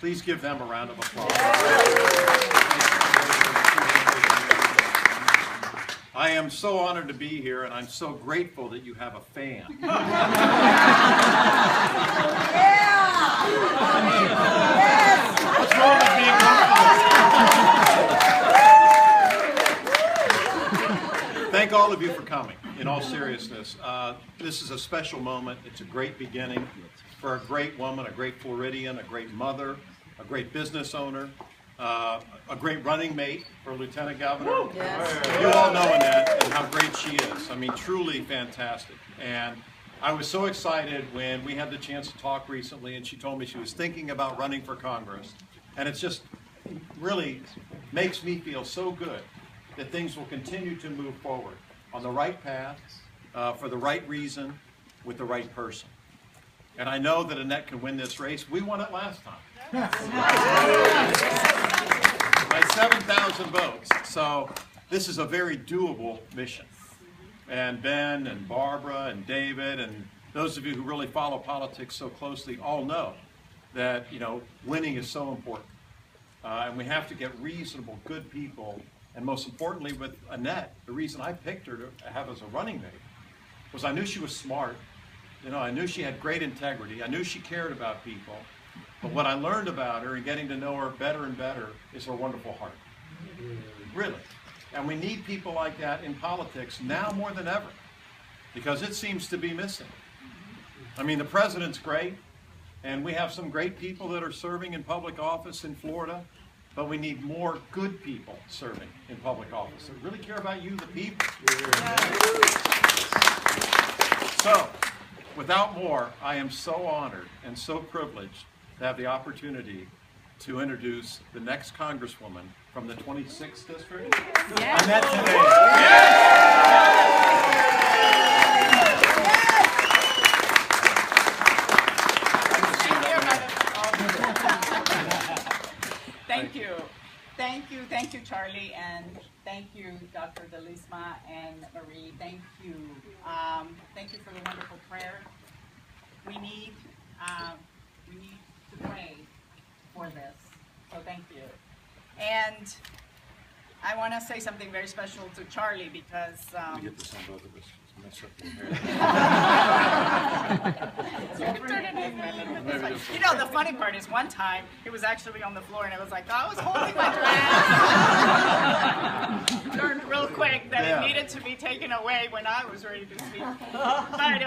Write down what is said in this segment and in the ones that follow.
Please give them a round of applause. I am so honored to be here, and I'm so grateful that you have a fan. What's wrong with being comfortable? Thank all of you for coming, in all seriousness. This is a special moment. It's a great beginning for a great woman, a great Floridian, a great mother, a great business owner, a great running mate for Lieutenant Governor. Yes. You all know Annette and how great she is. I mean, truly fantastic. And I was so excited when we had the chance to talk recently, and she told me she was thinking about running for Congress. And it just really makes me feel so good that things will continue to move forward on the right path, for the right reason, with the right person. And I know that Annette can win this race. We won it last time. By 7,000 votes. So this is a very doable mission. And Ben and Barbara and David and those of you who really follow politics so closely all know that, winning is so important. And we have to get reasonable, good people. And most importantly with Annette, the reason I picked her to have as a running mate was I knew she was smart. I knew she had great integrity. I knew she cared about people. But what I learned about her and getting to know her better and better is her wonderful heart. Really. And we need people like that in politics now more than ever, because it seems to be missing. I mean, the president's great, and we have some great people that are serving in public office in Florida, but we need more good people serving in public office that really care about you, the people. So, without more, I am so honored and so privileged to have the opportunity to introduce the next Congresswoman from the 26th District, yes. Annette Taddeo. Thank you, Charlie, and thank you, Dr. Delisma and Marie. Thank you for the wonderful prayer. We need to pray for this, so thank you. And I want to say something very special to Charlie because we get this on both of us. Mess up your hair. The funny part is one time it was actually on the floor and it was like I was holding my dress. Learned real quick that it needed to be taken away when I was ready to speak. But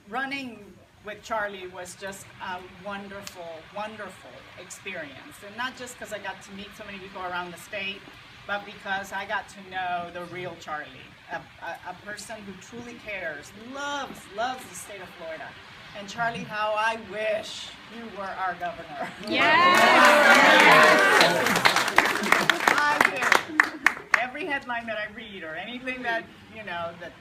running with Charlie was just a wonderful, wonderful experience. And not just because I got to meet so many people around the state, but because I got to know the real Charlie, a person who truly cares, loves the state of Florida. And Charlie, how I wish you were our governor. Yes! I do. Every headline that I read or anything that, that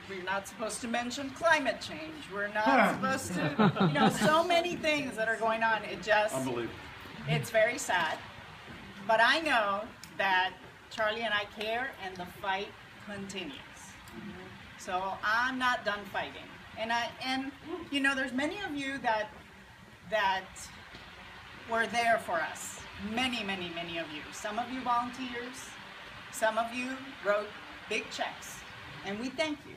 we're not supposed to mention climate change. We're not supposed to, so many things that are going on. It just, unbelievable. It's very sad. But I know that Charlie and I care, and the fight continues. So I'm not done fighting. And there's many of you that were there for us. Many, many, many of you. Some of you volunteers. Some of you wrote big checks, and we thank you.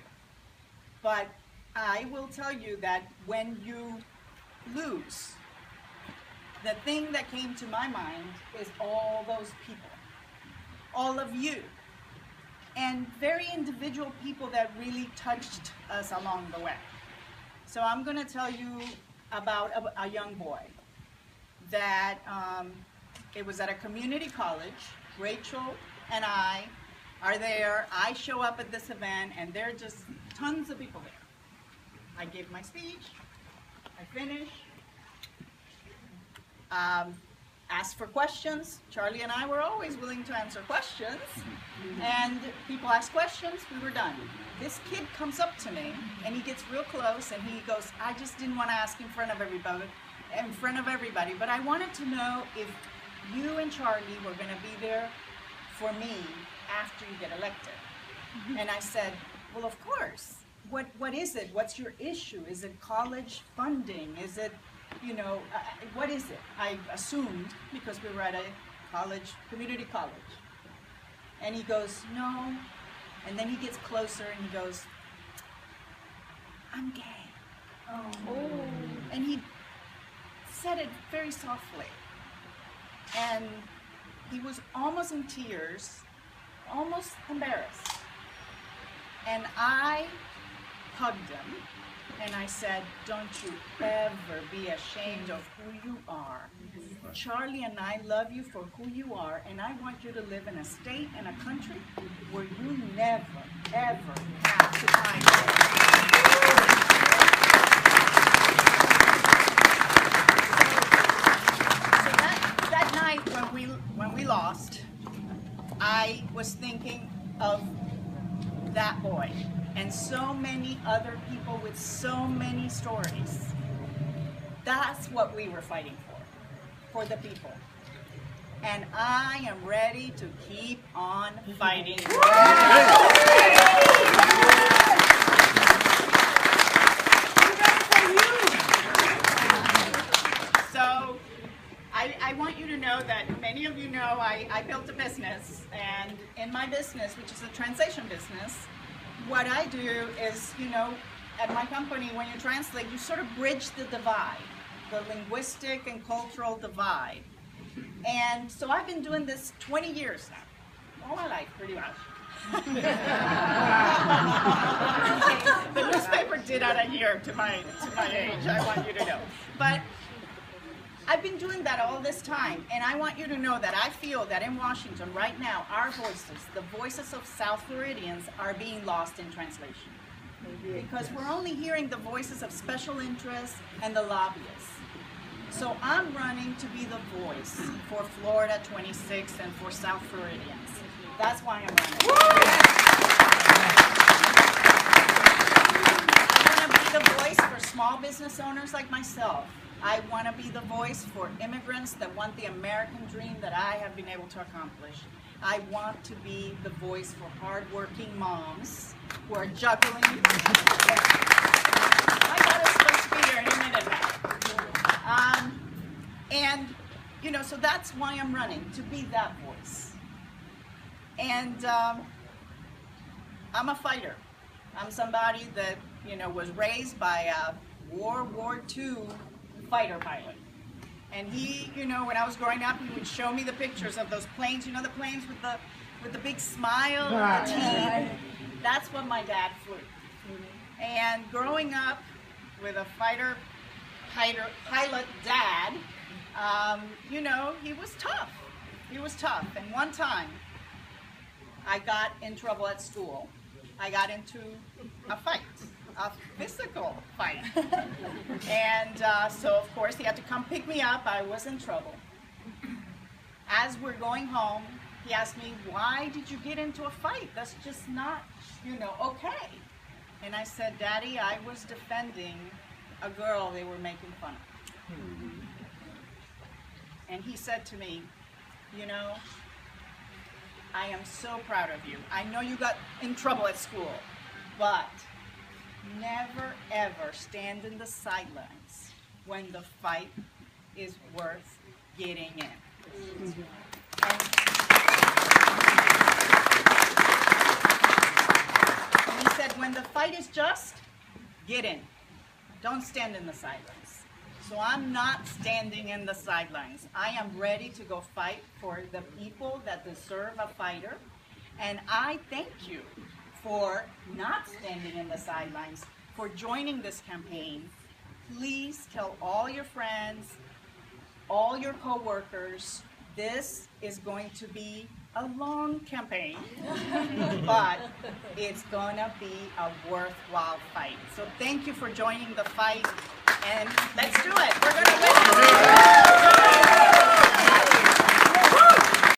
But I will tell you that when you lose, the thing that came to my mind is all those people. All of you, and very individual people that really touched us along the way. So I'm going to tell you about a young boy that it was at a community college. Rachel and I are there. I show up at this event, and there are just tons of people there. I give my speech. I finish. Ask for questions. Charlie and I were always willing to answer questions. And people ask questions, we were done. This kid comes up to me and he gets real close and he goes, I just didn't want to ask in front of everybody, but I wanted to know if you and Charlie were going to be there for me after you get elected. And I said, well, of course. What is it? What's your issue? Is it college funding? Is it you know, what is it? I assumed, because we were at a college, community college. And he goes, no. And then he gets closer and he goes, I'm gay. Oh. And he said it very softly. And he was almost in tears, almost embarrassed. And I hugged him and I said, don't you ever be ashamed of who you are. Charlie and I love you for who you are, and I want you to live in a state and a country where you never, ever have to hide. So that night when we lost, I was thinking of that boy and so many other people with so many stories. That's what we were fighting for the people. And I am ready to keep on fighting. So I want you to know that many of you know I built a business, and in my business, which is a translation business, what I do is, you know, at my company, when you translate, you sort of bridge the divide, the linguistic and cultural divide. And so I've been doing this 20 years now, all my life, pretty much. The newspaper did add a year to my age, I want you to know. But I've been doing that all this time, and I want you to know that I feel that in Washington right now, our voices, the voices of South Floridians, are being lost in translation. Because we're only hearing the voices of special interests and the lobbyists. So I'm running to be the voice for Florida 26 and for South Floridians. That's why I'm running. I want to be the voice for small business owners like myself. I want to be the voice for immigrants that want the American dream that I have been able to accomplish. I want to be the voice for hardworking moms who are juggling. My daughter's supposed to be here any minute now. And, you know, so that's why I'm running, to be that voice. And I'm a fighter. I'm somebody that, you know, was raised by a World War II fighter pilot. And he, you know, when I was growing up, he would show me the pictures of those planes, you know, the planes with the big smile, the teeth. That's what my dad flew. And growing up with a fighter pilot dad, you know, he was tough. He was tough. And one time, I got in trouble at school. I got into a fight. A physical fight. And so, of course, he had to come pick me up. I was in trouble. As we're going home, he asked me, why did you get into a fight? That's just not, you know, okay. And I said, Daddy, I was defending a girl they were making fun of. And he said to me, you know, I am so proud of you. I know you got in trouble at school, but never, ever stand in the sidelines when the fight is worth getting in. And he said, when the fight is just, get in. Don't stand in the sidelines. So I'm not standing in the sidelines. I am ready to go fight for the people that deserve a fighter. And I thank you for not standing in the sidelines, for joining this campaign. Please tell all your friends, all your co-workers, this is going to be a long campaign, but it's gonna be a worthwhile fight. So thank you for joining the fight, and let's do it. We're gonna win.